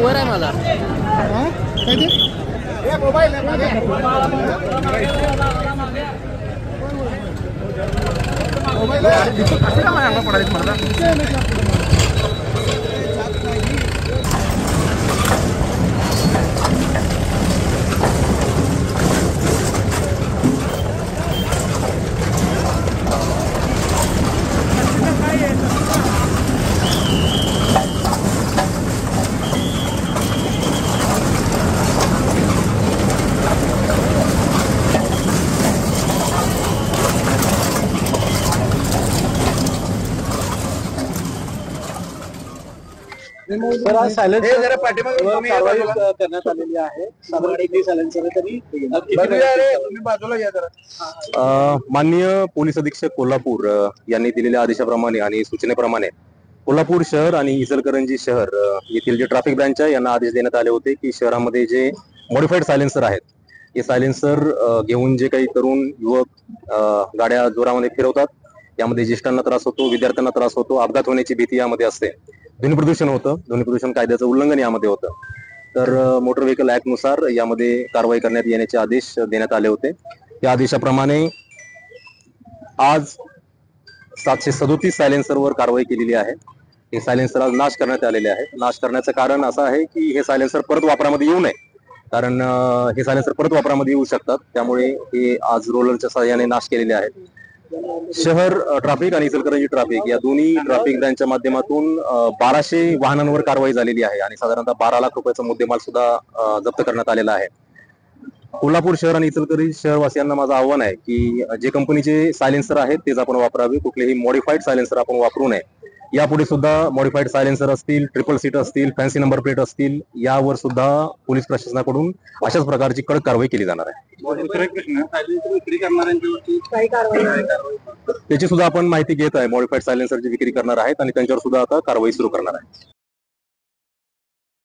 Number आहे माझा. काय ते मोबाईल जरा पाठीमागे कारवाई करण्यात आलेली आहे. साधारण किती सायलेन्सर तरी तुम्ही बाजूला या जरा. माननीय पोलीस अधीक्षक कोल्हापूर यांनी दिलेल्या आदेशाप्रमाणे आणि सूचनेप्रमाणे कोल्हापूर शहर आणि इचलकरंजी शहर येथील जे ट्रॅफिक ब्रँच आहे यांना आदेश देण्यात आले होते की शहरामध्ये जे मॉडिफाईड सायलेन्सर आहेत हे सायलेन्सर घेऊन जे काही तरुण युवक गाड्या जोरामध्ये फिरवतात यामध्ये ज्येष्ठांना त्रास होतो, विद्यार्थ्यांना त्रास होतो, अपघात होण्याची भीती यामध्ये असते, ध्वनी प्रदूषण होतं, ध्वनी प्रदूषण कायद्याचं उल्लंघन यामध्ये होतं. तर मोटर व्हेकल ऍक्ट नुसार यामध्ये कारवाई करण्यात येण्याचे आदेश देण्यात आले होते. त्या आदेशाप्रमाणे आज 737 सायलेन्सरवर कारवाई केलेली आहे. हे सायलेन्सर आज नाश करण्यात आलेले आहे. नाश करण्याचं कारण असं आहे की हे सायलेन्सर परत वापरामध्ये येऊ नये, कारण हे सायलेन्सर परत वापरामध्ये येऊ शकतात. त्यामुळे हे आज रोलरच्या सहाय्याने नाश केलेले आहेत. शहर ट्रॅफिक आणि इचलकरंजी ट्रॅफिक या दोन्ही ट्रॅफिक ब्रँचच्या माध्यमातून 1200 वाहनांवर कारवाई झालेली आहे आणि साधारणतः 12 लाख रुपयाचा मुद्देमाल सुद्धा जप्त करण्यात आलेला आहे. कोल्हापूर शहर आणि इचलकरंजी शहरवासियांना माझं आव्हान आहे की जे कंपनीचे सायलेन्सर आहेत तेच आपण वापरावे, कुठलेही मॉडिफाईड सायलेन्सर आपण वापरू नये. यापुढे सुद्धा मॉडिफाईड सायलेन्सर असतील, ट्रिपल सीट असतील, फॅन्सी नंबर प्लेट असतील, यावर सुद्धा पोलीस प्रशासनाकडून अशाच प्रकारची कडक कारवाई केली जाणार आहे. त्याची सुद्धा आपण माहिती घेत आहे. मॉडिफाईड सायलेन्सरची विक्री करणार आहेत आणि त्यांच्यावर सुद्धा आता कारवाई सुरू करणार आहे.